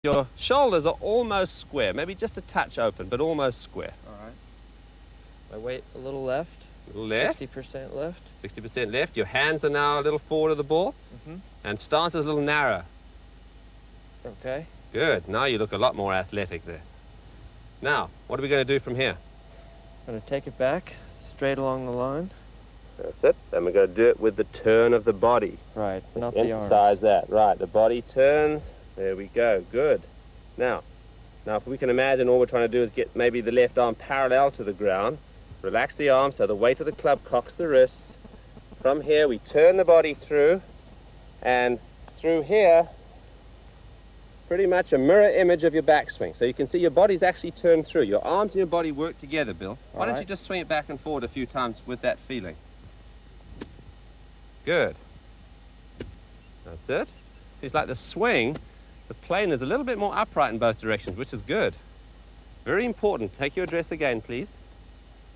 Your shoulders are almost square, maybe just a touch open, but almost square. All right. My weight a little left. A little left. 60% left. 60% left. Your hands are now a little forward of the ball. And stance is a little narrow. Okay. Good. Now you look a lot more athletic there. Now, what are we going to do from here? I'm going to take it back, straight along the line. That's it. Then we're going to do it with the turn of the body. Right, not Let's the arms. emphasize that. Right, the body turns. There we go. Good. Now, if we can imagine all we're trying to do is get maybe the left arm parallel to the ground, relax the arm so the weight of the club cocks the wrists. From here, we turn the body through, and through here, pretty much a mirror image of your backswing. So you can see your body's actually turned through. Your arms and your body work together, Bill. Why don't you just swing it back and forward a few times with that feeling? Good. That's it. It's like the swing, the plane is a little bit more upright in both directions, which is good. Very important. Take your address again, please.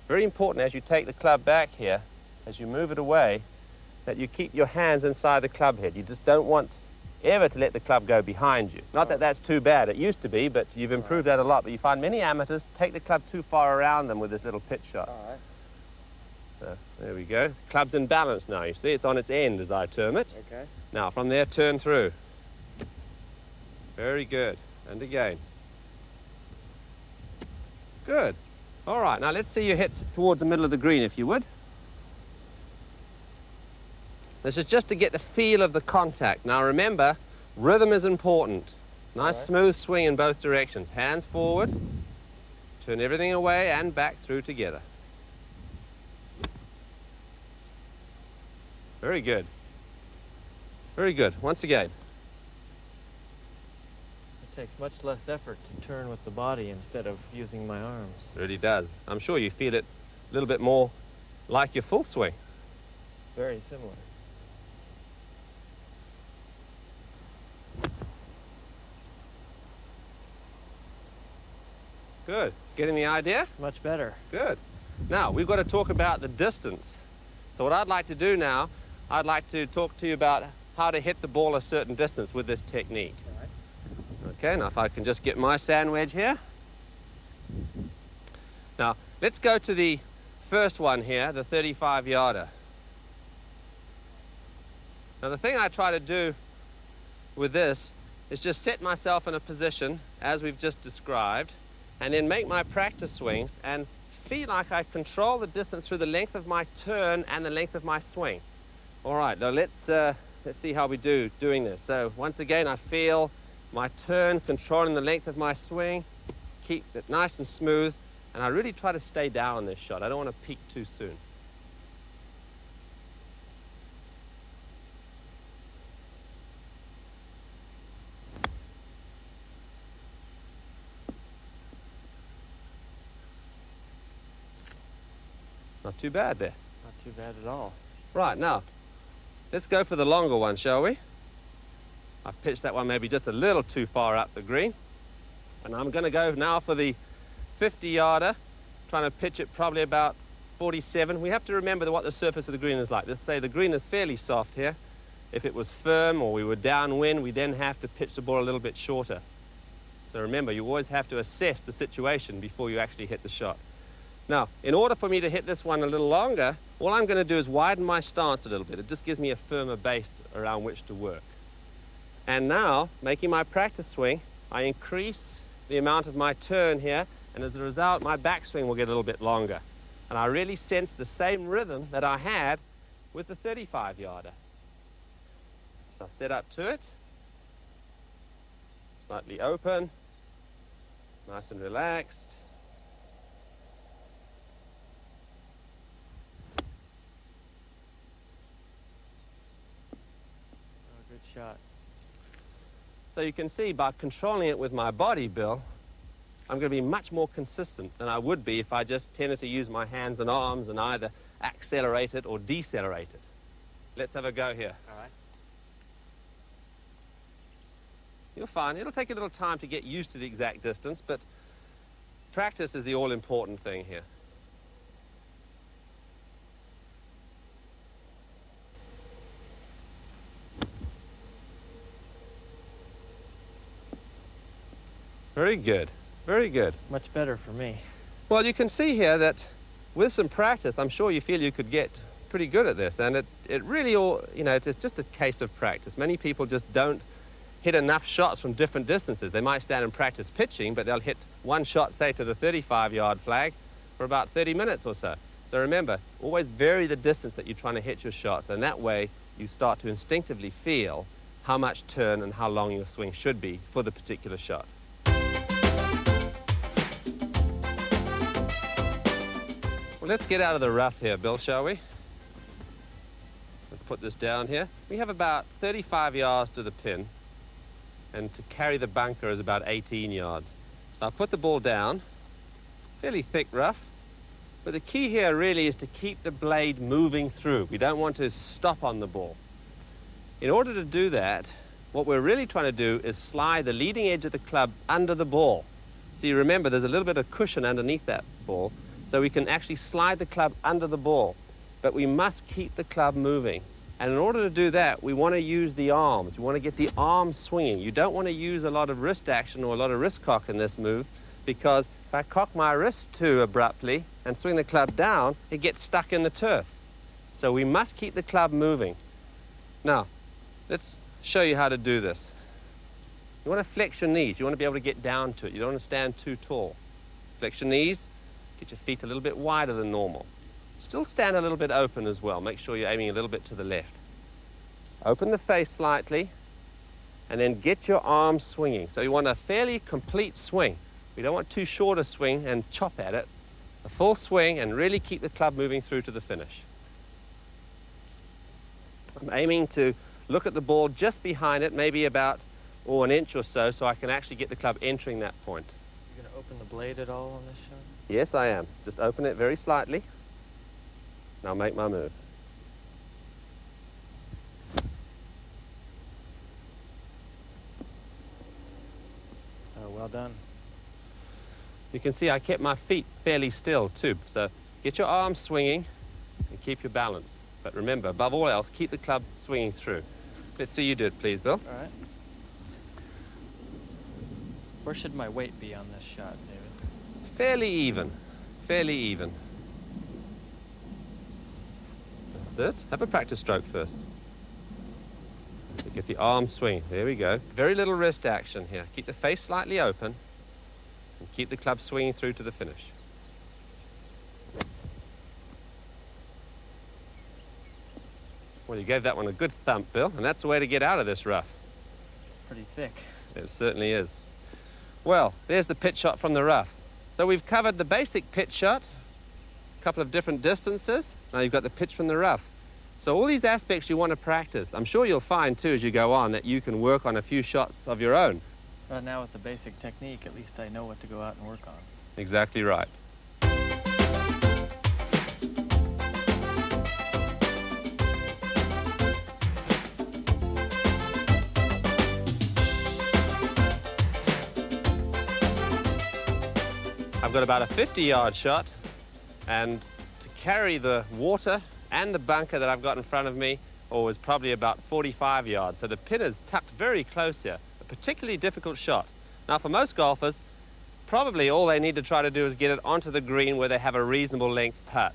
Very important as you take the club back here, as you move it away, that you keep your hands inside the club head. You just don't want ever to let the club go behind you. Not that that's too bad. It used to be, but you've improved that a lot. But you find many amateurs take the club too far around them with this little pitch shot. All right. So, there we go. Club's in balance now. You see, it's on its end, as I term it. Okay. Now, from there, turn through. Very good. And again. Good. All right, now let's see you hit towards the middle of the green, if you would. This is just to get the feel of the contact. Now, remember, rhythm is important. Nice, smooth swing in both directions. Hands forward. Turn everything away and back through together. Very good. Very good. Once again. It takes much less effort to turn with the body instead of using my arms. It really does. I'm sure you feel it a little bit more like your full swing. Very similar. Good. Getting the idea? Much better. Good. Now, we've got to talk about the distance. So what I'd like to do now, I'd like to talk to you about how to hit the ball a certain distance with this technique. All right. Okay, now if I can just get my sand wedge here. Now, let's go to the first one here, the 35-yarder. Now, the thing I try to do with this is just set myself in a position, as we've just described, and then make my practice swings and feel like I control the distance through the length of my turn and the length of my swing. All right, now let's see how we do doing this. So once again, I feel my turn controlling the length of my swing, keep it nice and smooth, and I really try to stay down on this shot. I don't want to peak too soon. Not too bad there. Not too bad at all. Right, now, let's go for the longer one, shall we? I've pitched that one maybe just a little too far up the green. And I'm going to go now for the 50-yarder, trying to pitch it probably about 47. We have to remember what the surface of the green is like. Let's say the green is fairly soft here. If it was firm or we were downwind, we then have to pitch the ball a little bit shorter. So remember, you always have to assess the situation before you actually hit the shot. Now, in order for me to hit this one a little longer, all I'm going to do is widen my stance a little bit. It just gives me a firmer base around which to work. And now, making my practice swing, I increase the amount of my turn here, and as a result, my backswing will get a little bit longer. And I really sense the same rhythm that I had with the 35-yarder. So I set up to it, slightly open, nice and relaxed. Good shot. So you can see by controlling it with my body, Bill, I'm going to be much more consistent than I would be if I just tended to use my hands and arms and either accelerate it or decelerate it. Let's have a go here. All right. You'll find it'll take a little time to get used to the exact distance, but practice is the all-important thing here. Very good. Very good. Much better for me. Well, you can see here that with some practice, I'm sure you feel you could get pretty good at this. And it really all, it's just a case of practice. Many people just don't hit enough shots from different distances. They might stand and practice pitching, but they'll hit one shot, say, to the 35-yard flag for about 30 minutes or so. So remember, always vary the distance that you're trying to hit your shots, and that way you start to instinctively feel how much turn and how long your swing should be for the particular shot. Well, let's get out of the rough here, Bill, shall we? Let's put this down here. We have about 35 yards to the pin, and to carry the bunker is about 18 yards. So I'll put the ball down, fairly thick rough, but the key here really is to keep the blade moving through. We don't want to stop on the ball. In order to do that, what we're really trying to do is slide the leading edge of the club under the ball. See, remember, there's a little bit of cushion underneath that ball, so we can actually slide the club under the ball, but we must keep the club moving. And in order to do that, we want to use the arms. We want to get the arms swinging. You don't want to use a lot of wrist action or a lot of wrist cock in this move, because if I cock my wrist too abruptly and swing the club down, it gets stuck in the turf. So we must keep the club moving. Now, let's show you how to do this. You want to flex your knees. You want to be able to get down to it. You don't want to stand too tall. Flex your knees, get your feet a little bit wider than normal. Still stand a little bit open as well. Make sure you're aiming a little bit to the left. Open the face slightly, and then get your arms swinging. So you want a fairly complete swing. We don't want too short a swing and chop at it. A full swing and really keep the club moving through to the finish. I'm aiming to look at the ball just behind it, maybe about an inch or so I can actually get the club entering that point. You're going to open the blade at all on this shot? Yes, I am. Just open it very slightly. And I'll make my move. Oh, well done. You can see I kept my feet fairly still too. So get your arms swinging and keep your balance. But remember, above all else, keep the club swinging through. Let's see you do it, please, Bill. All right. Where should my weight be on this shot, David? Fairly even. Fairly even. That's it. Have a practice stroke first. So get the arm swing. There we go. Very little wrist action here. Keep the face slightly open and keep the club swinging through to the finish. Well, you gave that one a good thump, Bill, and that's the way to get out of this rough. It's pretty thick. It certainly is. Well, there's the pitch shot from the rough. So we've covered the basic pitch shot, a couple of different distances. Now you've got the pitch from the rough. So all these aspects you want to practice. I'm sure you'll find, too, as you go on, that you can work on a few shots of your own. Now with the basic technique, at least I know what to go out and work on. Exactly right. I've got about a 50-yard shot, and to carry the water and the bunker that I've got in front of me is probably about 45 yards. So the pin is tucked very close here. A particularly difficult shot. Now for most golfers, probably all they need to try to do is get it onto the green where they have a reasonable length putt.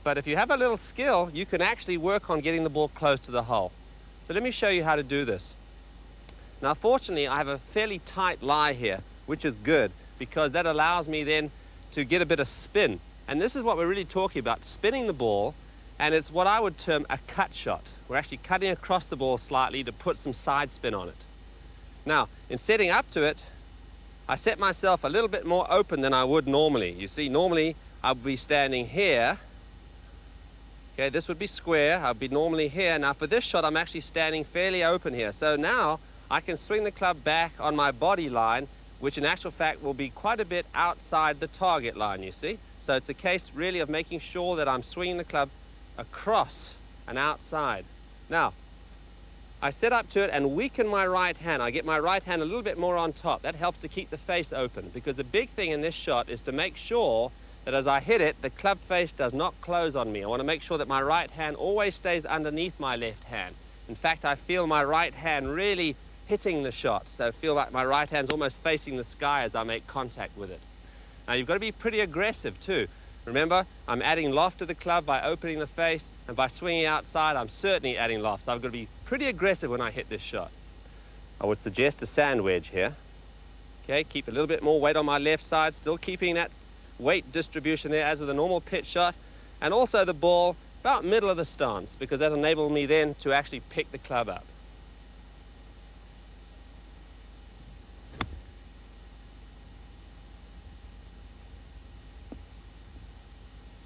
But if you have a little skill, you can actually work on getting the ball close to the hole. So let me show you how to do this. Now fortunately, I have a fairly tight lie here, which is good, because that allows me then to get a bit of spin. And this is what we're really talking about, spinning the ball, and it's what I would term a cut shot. We're actually cutting across the ball slightly to put some side spin on it. Now, in setting up to it, I set myself a little bit more open than I would normally. You see, normally I'd be standing here. Okay, this would be square. I'd be normally here. Now for this shot, I'm actually standing fairly open here. So now I can swing the club back on my body line, which in actual fact will be quite a bit outside the target line, you see. So it's a case really of making sure that I'm swinging the club across and outside. Now, I set up to it and weaken my right hand. I get my right hand a little bit more on top. That helps to keep the face open, because the big thing in this shot is to make sure that as I hit it, the club face does not close on me. I want to make sure that my right hand always stays underneath my left hand. In fact, I feel my right hand really hitting the shot. So feel like my right hand's almost facing the sky as I make contact with it. Now you've got to be pretty aggressive too. Remember, I'm adding loft to the club by opening the face, and by swinging outside, I'm certainly adding loft. So I've got to be pretty aggressive when I hit this shot. I would suggest a sand wedge here. Okay, keep a little bit more weight on my left side, still keeping that weight distribution there as with a normal pitch shot, and also the ball about middle of the stance, because that'll enable me then to actually pick the club up.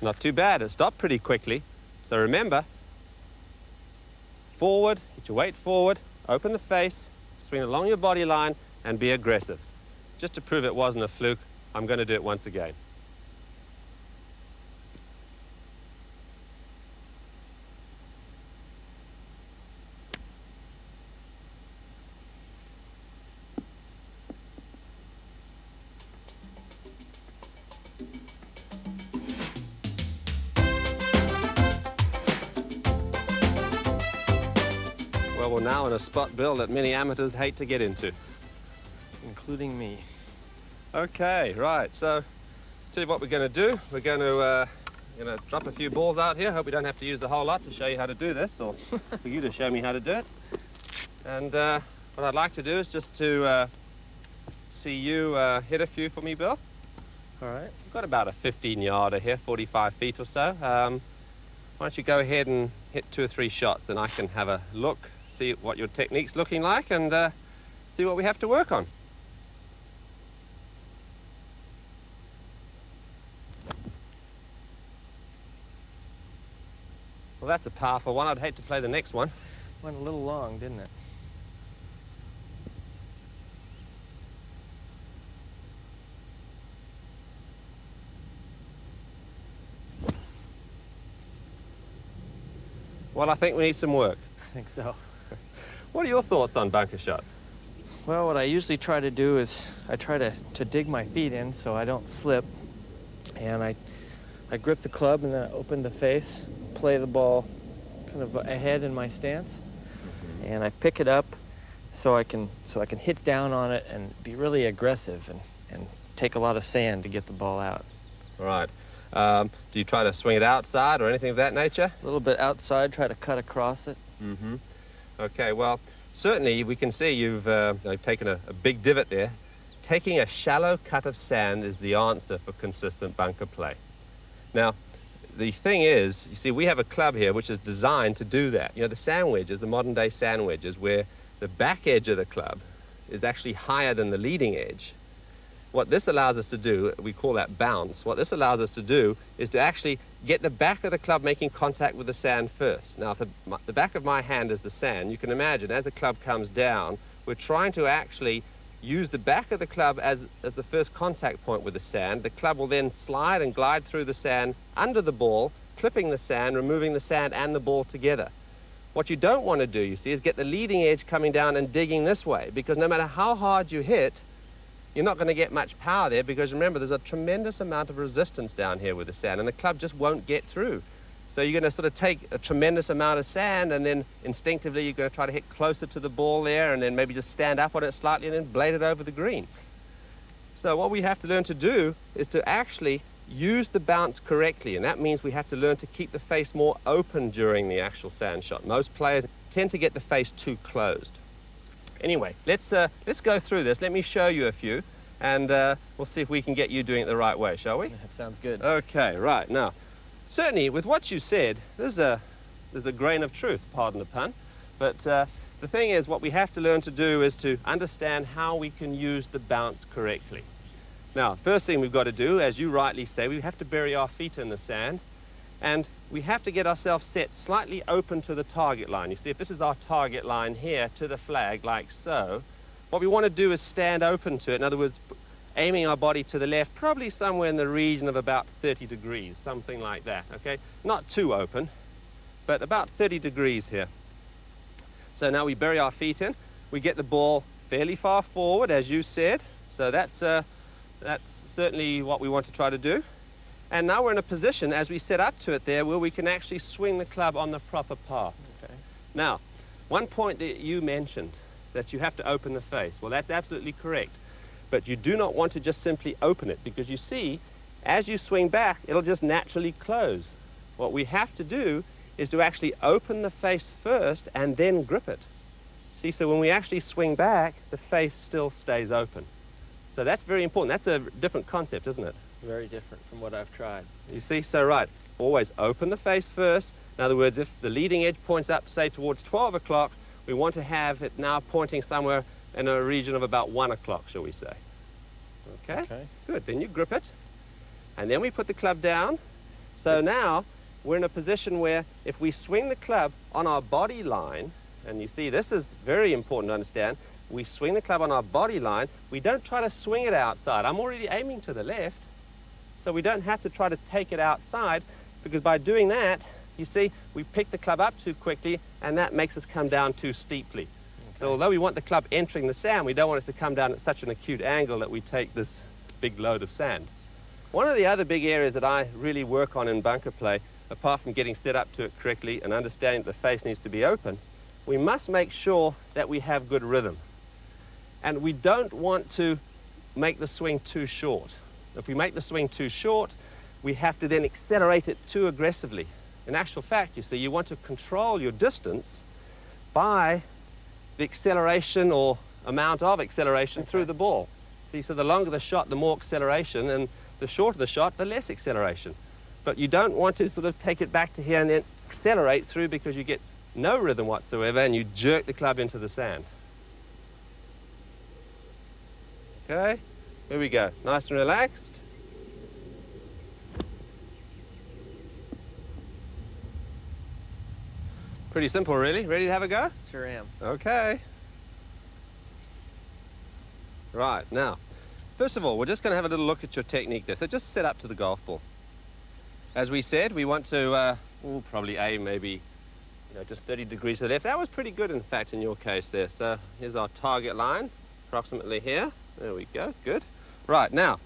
Not too bad, it stopped pretty quickly. So remember, forward, get your weight forward, open the face, swing along your body line, and be aggressive. Just to prove it wasn't a fluke, I'm going to do it once again. Well, we're now in a spot, Bill, that many amateurs hate to get into. Including me. Okay, right, so tell you what we're going to do. We're going to drop a few balls out here. Hope we don't have to use the whole lot to show you how to do this, or for you to show me how to do it. And what I'd like to do is just to see you hit a few for me, Bill. All right. We've got about a 15-yarder here, 45 feet or so. Why don't you go ahead and hit 2 or 3 shots, then I can have a look, see what your technique's looking like, and see what we have to work on. Well, that's a powerful one. I'd hate to play the next one. Went a little long, didn't it? Well, I think we need some work. I think so. What are your thoughts on bunker shots? Well, what I usually try to do is I try to dig my feet in so I don't slip. And I grip the club and then I open the face, play the ball kind of ahead in my stance. And I pick it up so I can hit down on it and be really aggressive and take a lot of sand to get the ball out. All right. Do you try to swing it outside or anything of that nature? A little bit outside, try to cut across it. Mm-hmm. Okay, well, certainly we can see you've taken a big divot there. Taking a shallow cut of sand is the answer for consistent bunker play. Now, the thing is, you see, we have a club here which is designed to do that. You know, the sand wedges, the modern day sand wedges, where the back edge of the club is actually higher than the leading edge. What this allows us to do, we call that bounce. What this allows us to do is to actually get the back of the club making contact with the sand first. Now, if the back of my hand is the sand, you can imagine as the club comes down, we're trying to actually use the back of the club as the first contact point with the sand. The club will then slide and glide through the sand under the ball, clipping the sand, removing the sand and the ball together. What you don't want to do, you see, is get the leading edge coming down and digging this way, because no matter how hard you hit, you're not going to get much power there, because remember, there's a tremendous amount of resistance down here with the sand, and the club just won't get through. So you're going to sort of take a tremendous amount of sand, and then instinctively you're going to try to hit closer to the ball there, and then maybe just stand up on it slightly and then blade it over the green. So what we have to learn to do is to actually use the bounce correctly, and that means we have to learn to keep the face more open during the actual sand shot. Most players tend to get the face too closed. Anyway, let's go through this. Let me show you a few, and we'll see if we can get you doing it the right way, shall we? That sounds good. Okay, right. Now, certainly with what you said, there's a grain of truth, pardon the pun, but the thing is, what we have to learn to do is to understand how we can use the bounce correctly. Now, first thing we've got to do, as you rightly say, we have to bury our feet in the sand, and we have to get ourselves set slightly open to the target line. You see, if this is our target line here to the flag, like so, what we want to do is stand open to it. In other words, aiming our body to the left, probably somewhere in the region of about 30 degrees, something like that, okay? Not too open, but about 30 degrees here. So now we bury our feet in. We get the ball fairly far forward, as you said. So that's certainly what we want to try to do. And now we're in a position, as we set up to it there, where we can actually swing the club on the proper path. Okay. Now, one point that you mentioned that you have to open the face. Well, that's absolutely correct. But you do not want to just simply open it, because you see, as you swing back, it'll just naturally close. What we have to do is to actually open the face first and then grip it. See, so when we actually swing back, the face still stays open. So that's very important. That's a different concept, isn't it? Very different from what I've tried. You see, so right, always open the face first. In other words, if the leading edge points up, say, towards 12 o'clock, we want to have it now pointing somewhere in a region of about 1 o'clock, shall we say. Okay? Okay. Good. Then you grip it, and then we put the club down. So now we're in a position where if we swing the club on our body line, and you see this is very important to understand, we swing the club on our body line, we don't try to swing it outside. I'm already aiming to the left, so we don't have to try to take it outside, because by doing that, you see, we pick the club up too quickly, and that makes us come down too steeply. Okay. So although we want the club entering the sand, we don't want it to come down at such an acute angle that we take this big load of sand. One of the other big areas that I really work on in bunker play, apart from getting set up to it correctly and understanding that the face needs to be open, we must make sure that we have good rhythm. And we don't want to make the swing too short. If we make the swing too short, we have to then accelerate it too aggressively. In actual fact, you see, you want to control your distance by the acceleration or amount of acceleration through the ball. See, so the longer the shot, the more acceleration, and the shorter the shot, the less acceleration. But you don't want to sort of take it back to here and then accelerate through, because you get no rhythm whatsoever and you jerk the club into the sand. Okay, here we go. Nice and relaxed. Pretty simple, really. Ready to have a go? Sure am. Okay. Right, now, first of all, we're just going to have a little look at your technique there. So just set up to the golf ball. As we said, we want to we'll probably aim maybe just 30 degrees to the left. That was pretty good, in fact, in your case there. So here's our target line, approximately here. There we go, good. Right, now,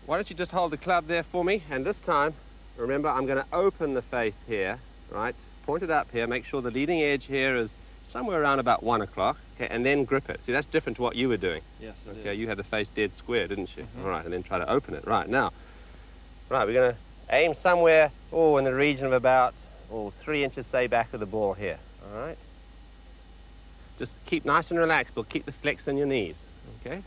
why don't you just hold the club there for me, and this time, remember, I'm going to open the face here, right? Point it up here, make sure the leading edge here is somewhere around about 1 o'clock, okay, and then grip it. See, that's different to what you were doing. Yes, it Okay, is. you had the face dead square, didn't you? Mm-hmm. All right, and then try to open it. Right, now, right, we're going to aim somewhere, in the region of about, 3 inches, say, back of the ball here, all right? Just keep nice and relaxed, but keep the flex in your knees, okay?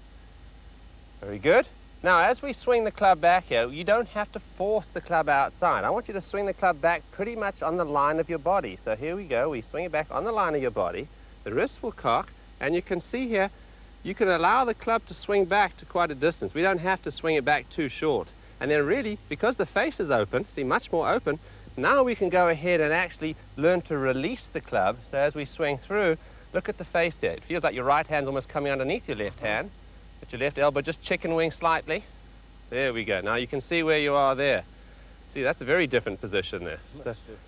Very good. Now, as we swing the club back here, you don't have to force the club outside. I want you to swing the club back pretty much on the line of your body. So here we go. We swing it back on the line of your body. The wrist will cock, and you can see here, you can allow the club to swing back to quite a distance. We don't have to swing it back too short. And then really, because the face is open, see, much more open, now we can go ahead and actually learn to release the club. So as we swing through, look at the face there. It feels like your right hand's almost coming underneath your left hand. With your left elbow just chicken wing slightly. There we go. Now you can see where you are there. See, that's a very different position there.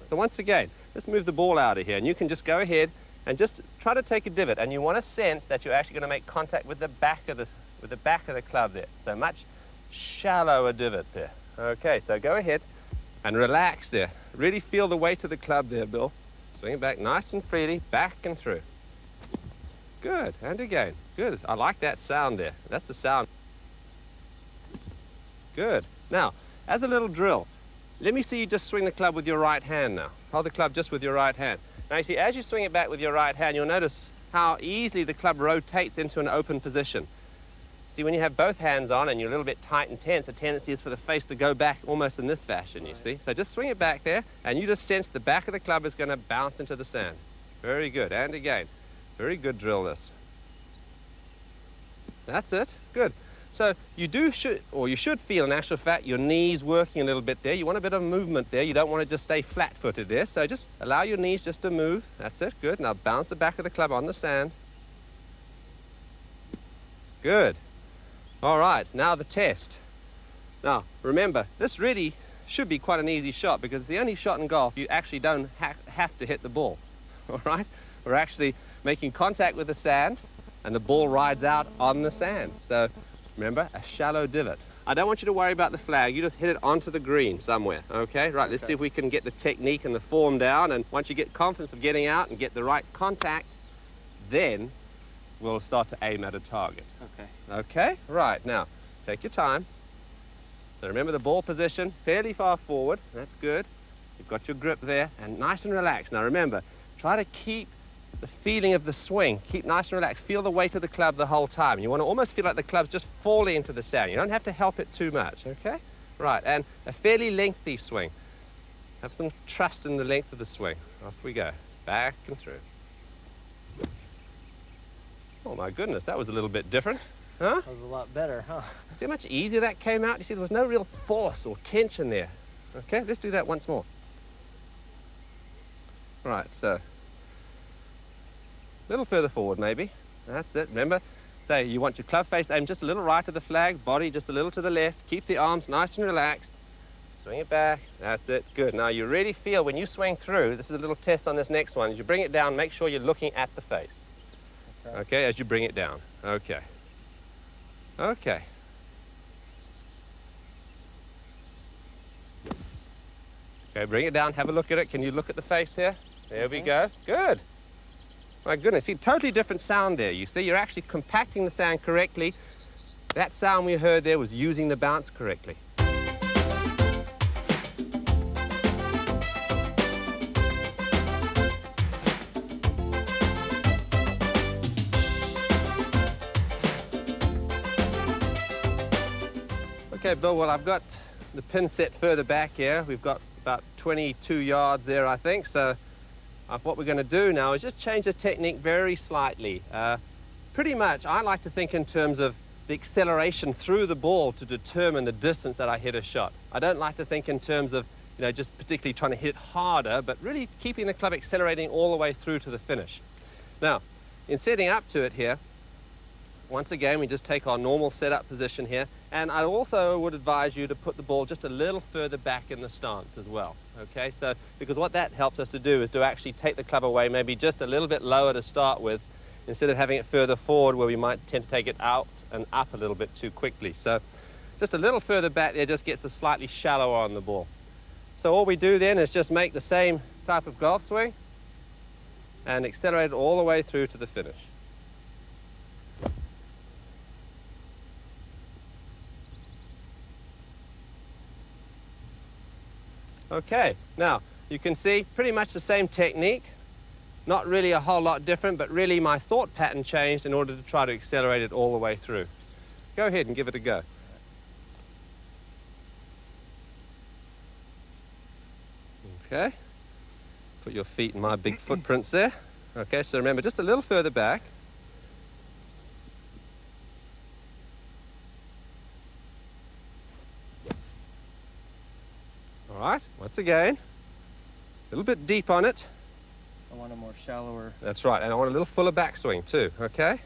So once again, let's move the ball out of here, and you can just go ahead and just try to take a divot, and you want to sense that you're actually going to make contact with the back of the club there. So much shallower divot there. Okay, so go ahead and relax there. Really feel the weight of the club there, Bill. Swing it back nice and freely, back and through. Good, and again. Good, I like that sound there. That's the sound. Good. Now, as a little drill, let me see you just swing the club with your right hand now. Hold the club just with your right hand. Now you see, as you swing it back with your right hand, you'll notice how easily the club rotates into an open position. See, when you have both hands on and you're a little bit tight and tense, the tendency is for the face to go back almost in this fashion, you see. So just swing it back there, and you just sense the back of the club is going to bounce into the sand. Very good, and again. Very good drill this. That's it, good. So you should feel, in actual fact, your knees working a little bit there. You want a bit of movement there. You don't want to just stay flat-footed there. So just allow your knees just to move. That's it, good. Now bounce the back of the club on the sand. Good. All right, now the test. Now, remember, this really should be quite an easy shot, because it's the only shot in golf you actually don't have to hit the ball, all right? We're actually making contact with the sand, and the ball rides out on the sand. So, remember, a shallow divot. I don't want you to worry about the flag. You just hit it onto the green somewhere, okay? Right, let's see if we can get the technique and the form down, and once you get confidence of getting out and get the right contact, then we'll start to aim at a target. Okay. Okay, right, now, take your time. So remember the ball position, fairly far forward, that's good. You've got your grip there, and nice and relaxed. Now remember, try to keep the feeling of the swing. Keep nice and relaxed. Feel the weight of the club the whole time. You want to almost feel like the club's just falling into the sand. You don't have to help it too much, okay? Right, and a fairly lengthy swing. Have some trust in the length of the swing. Off we go, back and through. Oh my goodness, that was a little bit different. Huh? That was a lot better, huh? See how much easier that came out? You see, there was no real force or tension there. Okay, let's do that once more. Right, so, a little further forward maybe. That's it. Remember, say you want your club face aimed just a little right of the flag, body just a little to the left. Keep the arms nice and relaxed. Swing it back. That's it. Good. Now you really feel when you swing through, this is a little test on this next one, as you bring it down, make sure you're looking at the face. Okay, as you bring it down. Okay. Okay. Okay, bring it down, have a look at it. Can you look at the face here? There we go. Good. My goodness, see, totally different sound there. You see, you're actually compacting the sand correctly. That sound we heard there was using the bounce correctly. Okay, Bill, well, I've got the pin set further back here. We've got about 22 yards there, I think. So what we're going to do now is just change the technique very slightly. Pretty much, I like to think in terms of the acceleration through the ball to determine the distance that I hit a shot. I don't like to think in terms of, you know, just particularly trying to hit harder, but really keeping the club accelerating all the way through to the finish. Now, in setting up to it here, once again, we just take our normal setup position here, and I also would advise you to put the ball just a little further back in the stance as well, okay? So, because what that helps us to do is to actually take the club away maybe just a little bit lower to start with, instead of having it further forward where we might tend to take it out and up a little bit too quickly. So, just a little further back there just gets us slightly shallower on the ball. So all we do then is just make the same type of golf swing and accelerate it all the way through to the finish. Okay, now you can see pretty much the same technique, not really a whole lot different, but really my thought pattern changed in order to try to accelerate it all the way through. Go ahead and give it a go. Okay, put your feet in my big footprints there. Okay, so remember, just a little further back. All right, once again, a little bit deep on it. I want a more shallower. That's right, and I want a little fuller backswing too, okay?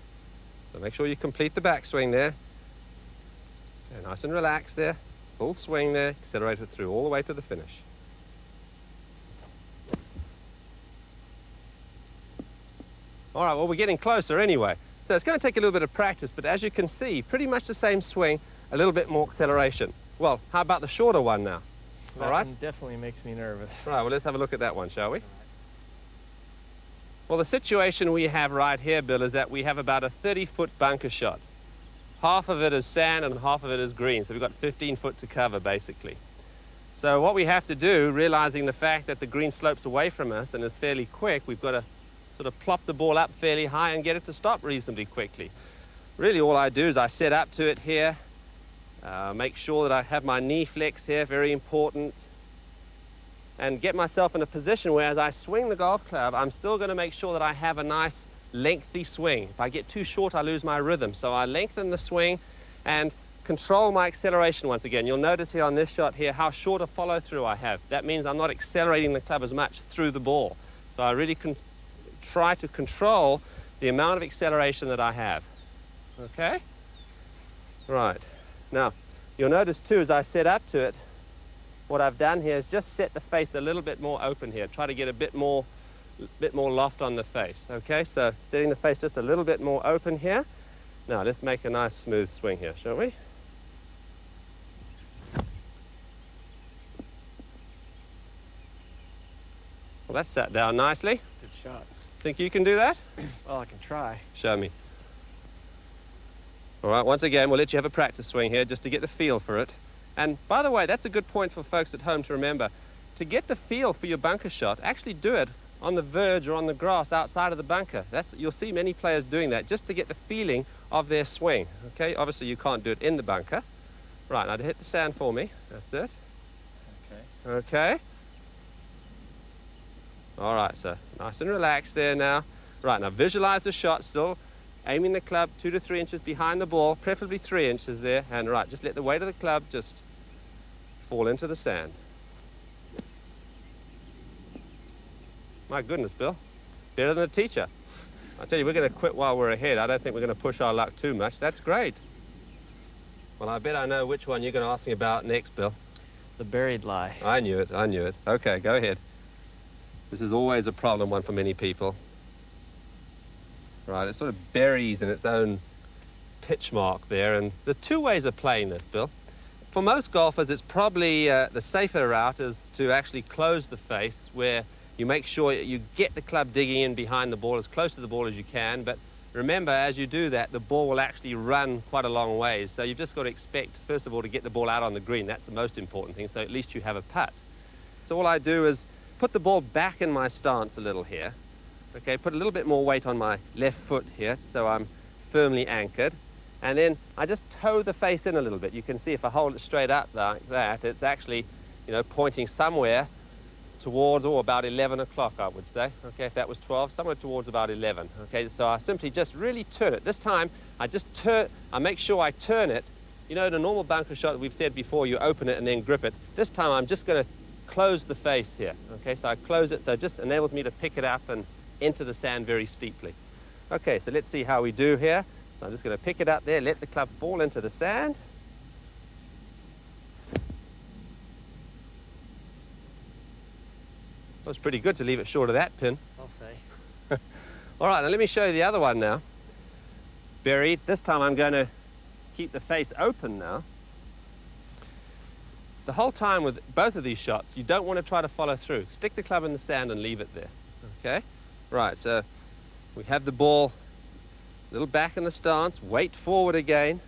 So make sure you complete the backswing there. Okay, nice and relaxed there. Full swing there, accelerate it through all the way to the finish. All right, well, we're getting closer anyway. So it's going to take a little bit of practice, but as you can see, pretty much the same swing, a little bit more acceleration. Well, how about the shorter one now? That all right? one definitely makes me nervous. Right, well, let's have a look at that one, shall we? Well, the situation we have right here, Bill, is that we have about a 30-foot bunker shot. Half of it is sand and half of it is green, so we've got 15 foot to cover, basically. So what we have to do, realizing the fact that the green slopes away from us and is fairly quick, we've got to sort of plop the ball up fairly high and get it to stop reasonably quickly. Really, all I do is I set up to it here, make sure that I have my knee flex here, very important, and get myself in a position where as I swing the golf club, I'm still going to make sure that I have a nice lengthy swing. If I get too short, I lose my rhythm. So I lengthen the swing and control my acceleration once again. You'll notice here on this shot here how short a follow through I have. That means I'm not accelerating the club as much through the ball. So I really can try to control the amount of acceleration that I have. Okay? Right. Now, you'll notice too, as I set up to it, what I've done here is just set the face a little bit more open here. Try to get a bit more loft on the face. Okay, so setting the face just a little bit more open here. Now, let's make a nice smooth swing here, shall we? Well, that sat down nicely. Good shot. Think you can do that? Well, I can try. Show me. All right, once again, we'll let you have a practice swing here just to get the feel for it. And by the way, that's a good point for folks at home to remember. To get the feel for your bunker shot, actually do it on the verge or on the grass outside of the bunker. You'll see many players doing that just to get the feeling of their swing. Okay, obviously you can't do it in the bunker. Right, now to hit the sand for me. That's it. Okay. Okay. All right, so nice and relaxed there now. Right, now visualize the shot still. Aiming the club 2 to 3 inches behind the ball, preferably 3 inches there. And right, just let the weight of the club just fall into the sand. My goodness, Bill. Better than a teacher. I tell you, we're going to quit while we're ahead. I don't think we're going to push our luck too much. That's great. Well, I bet I know which one you're going to ask me about next, Bill. The buried lie. I knew it. I knew it. Okay, go ahead. This is always a problem one for many people. Right, it sort of buries in its own pitch mark there. And there are two ways of playing this, Bill. For most golfers, it's probably the safer route is to actually close the face, where you make sure you get the club digging in behind the ball, as close to the ball as you can. But remember, as you do that, the ball will actually run quite a long ways. So you've just got to expect, first of all, to get the ball out on the green. That's the most important thing, so at least you have a putt. So all I do is put the ball back in my stance a little here. Okay, put a little bit more weight on my left foot here, so I'm firmly anchored. And then I just toe the face in a little bit. You can see if I hold it straight up like that, it's actually, pointing somewhere towards, about 11 o'clock, I would say. Okay, if that was 12, somewhere towards about 11. Okay, so I simply just really turn it. This time, I make sure I turn it. In a normal bunker shot that we've said before, you open it and then grip it. This time, I'm just going to close the face here. Okay, so I close it, so it just enables me to pick it up and enter the sand very steeply. Okay, so let's see how we do here. So I'm just going to pick it up there, let the club fall into the sand. That was pretty good to leave it short of that pin. I'll say. All right, now let me show you the other one now. Buried. This time I'm going to keep the face open now. The whole time with both of these shots, you don't want to try to follow through. Stick the club in the sand and leave it there. Okay? Right, so we have the ball a little back in the stance, weight forward again,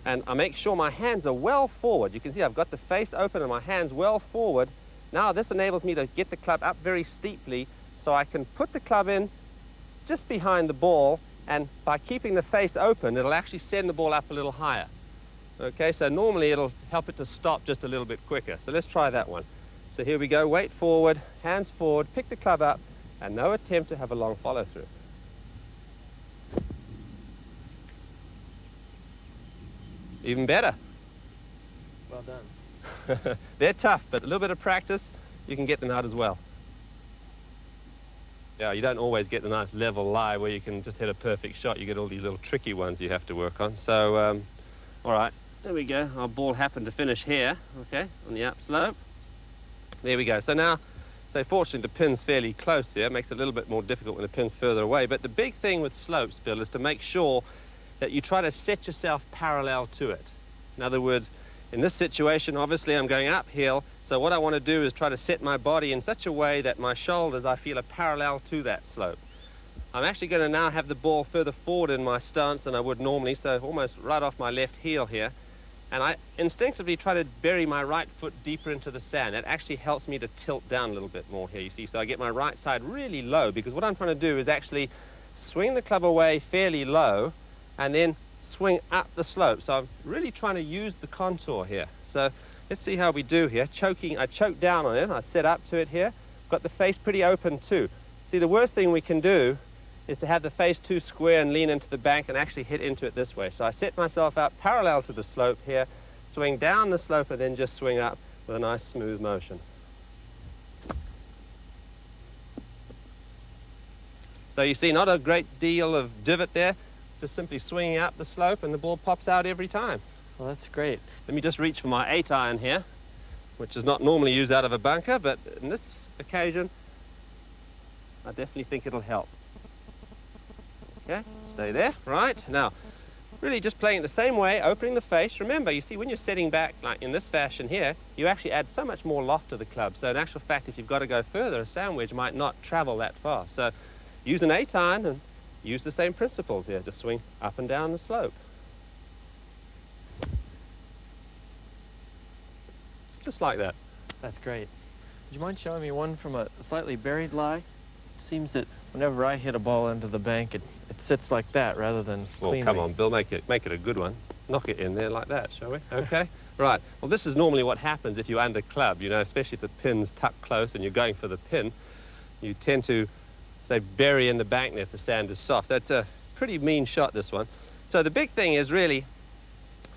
and I make sure my hands are well forward. You can see I've got the face open and my hands well forward. Now this enables me to get the club up very steeply, so I can put the club in just behind the ball, and by keeping the face open, it'll actually send the ball up a little higher. Okay, so normally it'll help it to stop just a little bit quicker. So let's try that one. So here we go, weight forward, hands forward, pick the club up, and no attempt to have a long follow through. Even better. Well done. They're tough, but a little bit of practice, you can get them out as well. Yeah, you don't always get the nice level lie where you can just hit a perfect shot. You get all these little tricky ones you have to work on. So, all right, there we go. Our ball happened to finish here, okay, on the upslope. There we go. So now, fortunately, the pin's fairly close here. It makes it a little bit more difficult when the pin's further away. But the big thing with slopes, Bill, is to make sure that you try to set yourself parallel to it. In other words, in this situation, obviously, I'm going uphill, so what I want to do is try to set my body in such a way that my shoulders, I feel, are parallel to that slope. I'm actually going to now have the ball further forward in my stance than I would normally, so almost right off my left heel here. And I instinctively try to bury my right foot deeper into the sand. It actually helps me to tilt down a little bit more here, you see. So I get my right side really low, because what I'm trying to do is actually swing the club away fairly low and then swing up the slope. So I'm really trying to use the contour here. So let's see how we do here. I choke down on it. I set up to it here. Got the face pretty open too. See, the worst thing we can do is to have the face too square and lean into the bank and actually hit into it this way. So I set myself up parallel to the slope here, swing down the slope and then just swing up with a nice smooth motion. So you see, not a great deal of divot there. Just simply swinging up the slope and the ball pops out every time. Well, that's great. Let me just reach for my 8-iron here, which is not normally used out of a bunker, but in this occasion, I definitely think it'll help. Okay, stay there. Right, now, really just playing it the same way, opening the face. Remember, you see, when you're setting back like in this fashion here, you actually add so much more loft to the club. So in actual fact, if you've got to go further, a sand wedge might not travel that far. So use an 8-iron and use the same principles here to swing up and down the slope. just like that. That's great. Would you mind showing me one from a slightly buried lie? It seems that whenever I hit a ball into the bank, it sits like that rather than Well, cleanly. come on, Bill, make it a good one. Knock it in there like that, shall we? Okay. Right. Well, this is normally what happens if you under club, you know, especially if the pin's tucked close and you're going for the pin. You tend to, say, bury in the bank net if the sand is soft. So it's a pretty mean shot, this one. So the big thing is really,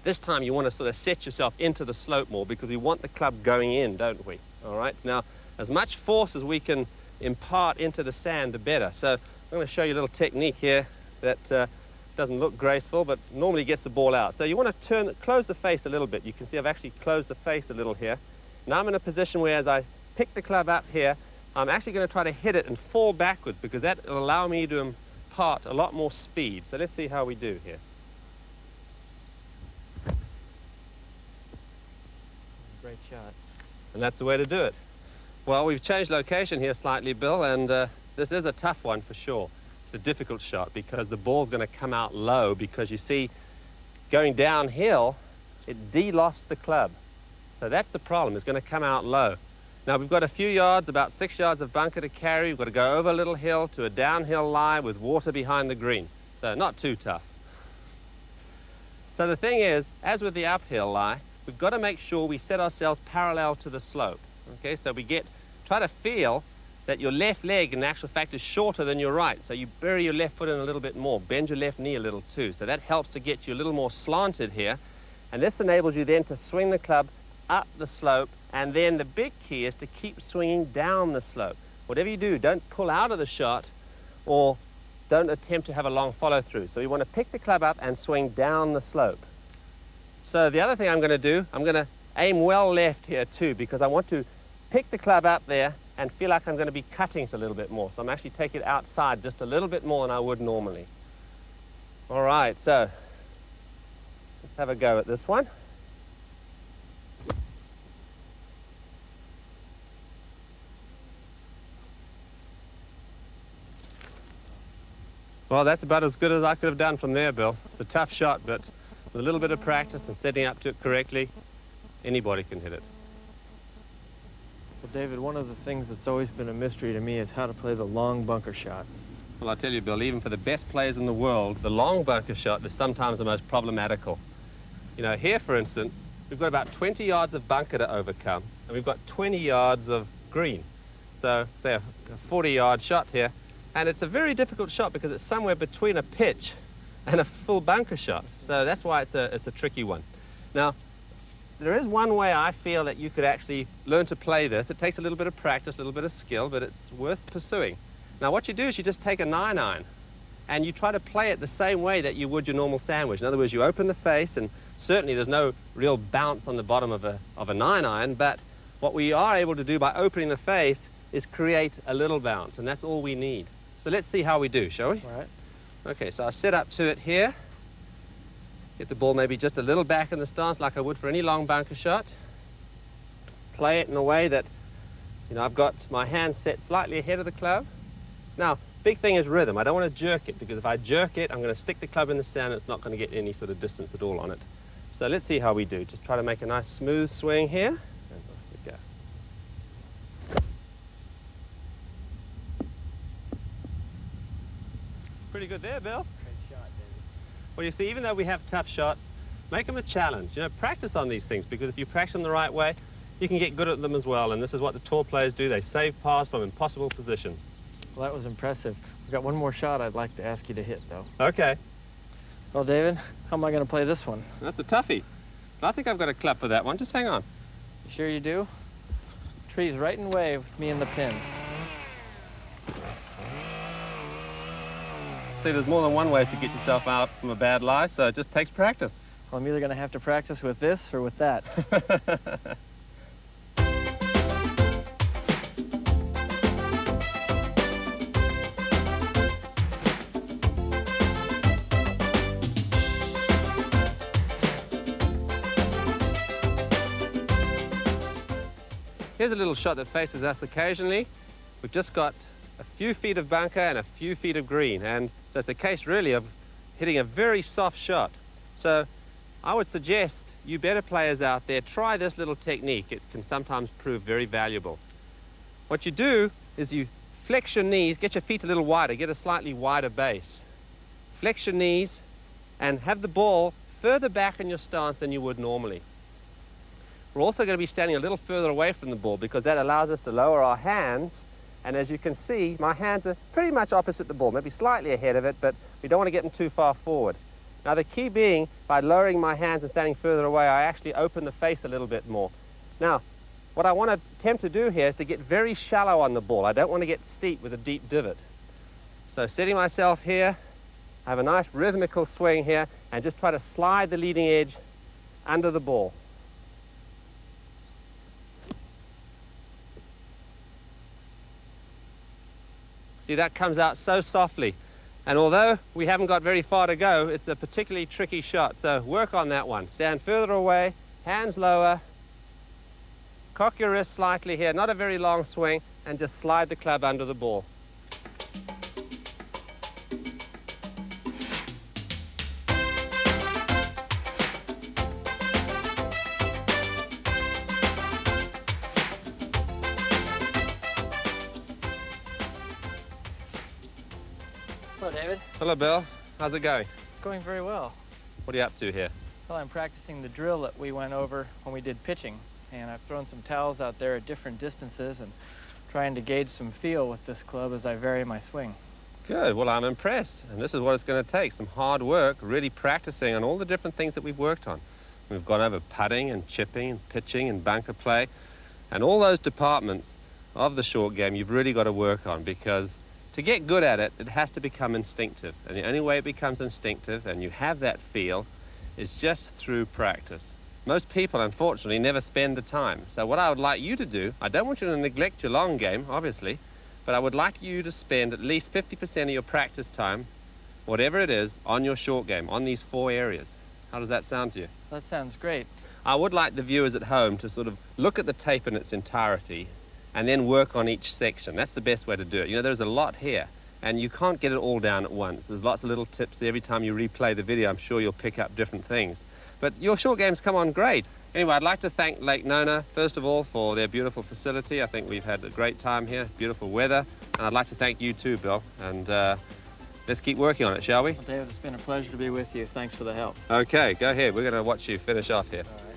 this time you want to sort of set yourself into the slope more because we want the club going in, don't we? All right. Now, as much force as we can impart into the sand, the better. So I'm going to show you a little technique here that doesn't look graceful, but normally gets the ball out. So you want to close the face a little bit. You can see I've actually closed the face a little here. Now I'm in a position where as I pick the club up here, I'm actually going to try to hit it and fall backwards because that will allow me to impart a lot more speed. So let's see how we do here. Great shot. And that's the way to do it. Well, we've changed location here slightly, Bill, and this is a tough one for sure. It's a difficult shot because the ball's going to come out low because you see, going downhill, it de-lofts the club. So that's the problem, it's going to come out low. Now we've got a few yards, about 6 yards of bunker to carry. We've got to go over a little hill to a downhill lie with water behind the green. So not too tough. So the thing is, as with the uphill lie, we've got to make sure we set ourselves parallel to the slope. Okay, so try to feel that your left leg in actual fact is shorter than your right. So you bury your left foot in a little bit more, bend your left knee a little too. So that helps to get you a little more slanted here. And this enables you then to swing the club up the slope. And then the big key is to keep swinging down the slope. Whatever you do, don't pull out of the shot or don't attempt to have a long follow through. So you want to pick the club up and swing down the slope. So the other thing I'm going to do, I'm going to aim well left here too because I want to pick the club up there and feel like I'm going to be cutting it a little bit more. So I'm actually taking it outside just a little bit more than I would normally. All right, so let's have a go at this one. Well, that's about as good as I could have done from there, Bill. It's a tough shot, but with a little bit of practice and setting up to it correctly, anybody can hit it. Well, David, one of the things that's always been a mystery to me is how to play the long bunker shot. Well, I tell you, Bill, even for the best players in the world, the long bunker shot is sometimes the most problematical. You know, here, for instance, we've got about 20 yards of bunker to overcome, and we've got 20 yards of green. So, say a 40-yard shot here, and it's a very difficult shot because it's somewhere between a pitch and a full bunker shot. So that's why it's a tricky one. Now, there is one way I feel that you could actually learn to play this. It takes a little bit of practice, a little bit of skill, but it's worth pursuing. Now, what you do is you just take a 9-iron and you try to play it the same way that you would your normal sandwich. In other words, you open the face, and certainly there's no real bounce on the bottom of a 9-iron, but what we are able to do by opening the face is create a little bounce, and that's all we need. So let's see how we do, shall we? All right. Okay, so I'll set up to it here. Get the ball maybe just a little back in the stance like I would for any long bunker shot. Play it in a way that, you know, I've got my hand set slightly ahead of the club. Now, big thing is rhythm. I don't want to jerk it because if I jerk it, I'm going to stick the club in the sand and it's not going to get any sort of distance at all on it. So let's see how we do. Just try to make a nice smooth swing here. And off we go. Pretty good there, Bill. Great shot, David. Well, you see, even though we have tough shots, make them a challenge. You know, practice on these things because if you practice them the right way, you can get good at them as well. And this is what the tour players do. They save pars from impossible positions. Well, that was impressive. We've got one more shot I'd like to ask you to hit, though. Okay. Well, David, how am I going to play this one? That's a toughie. I think I've got a club for that one. Just hang on. You sure you do? Tree's right in the way with me and the pin. See, there's more than one way to get yourself out from a bad lie, so it just takes practice. Well, I'm either going to have to practice with this or with that. Here's a little shot that faces us occasionally. We've just got a few feet of bunker and a few feet of green, and so it's a case really of hitting a very soft shot. So I would suggest you better players out there, try this little technique. It can sometimes prove very valuable. What you do is you flex your knees, get your feet a little wider, get a slightly wider base. Flex your knees and have the ball further back in your stance than you would normally. We're also going to be standing a little further away from the ball because that allows us to lower our hands. And as you can see, my hands are pretty much opposite the ball, maybe slightly ahead of it, but we don't want to get them too far forward. Now the key being, by lowering my hands and standing further away, I actually open the face a little bit more. Now, what I want to attempt to do here is to get very shallow on the ball. I don't want to get steep with a deep divot. So setting myself here, I have a nice rhythmical swing here, and just try to slide the leading edge under the ball. See, that comes out so softly. And although we haven't got very far to go, it's a particularly tricky shot. So work on that one. Stand further away, hands lower, cock your wrist slightly here, not a very long swing, and just slide the club under the ball. Hello, David. Hello, Bill. How's it going? It's going very well. What are you up to here? Well, I'm practicing the drill that we went over when we did pitching, and I've thrown some towels out there at different distances and trying to gauge some feel with this club as I vary my swing. Good. Well, I'm impressed. And this is what it's going to take, some hard work, really practicing on all the different things that we've worked on. We've gone over putting and chipping and pitching and bunker play, and all those departments of the short game you've really got to work on, because to get good at it, it has to become instinctive. And the only way it becomes instinctive and you have that feel is just through practice. Most people, unfortunately, never spend the time. So what I would like you to do, I don't want you to neglect your long game, obviously, but I would like you to spend at least 50% of your practice time, whatever it is, on your short game, on these 4 areas. How does that sound to you? That sounds great. I would like the viewers at home to sort of look at the tape in its entirety and then work on each section. That's the best way to do it. You know, there's a lot here, and you can't get it all down at once. There's lots of little tips. Every time you replay the video, I'm sure you'll pick up different things. But your short games come on great. Anyway, I'd like to thank Lake Nona, first of all, for their beautiful facility. I think we've had a great time here, beautiful weather. And I'd like to thank you too, Bill. And let's keep working on it, shall we? Well, David, it's been a pleasure to be with you. Thanks for the help. Okay, go ahead. We're going to watch you finish off here. All right.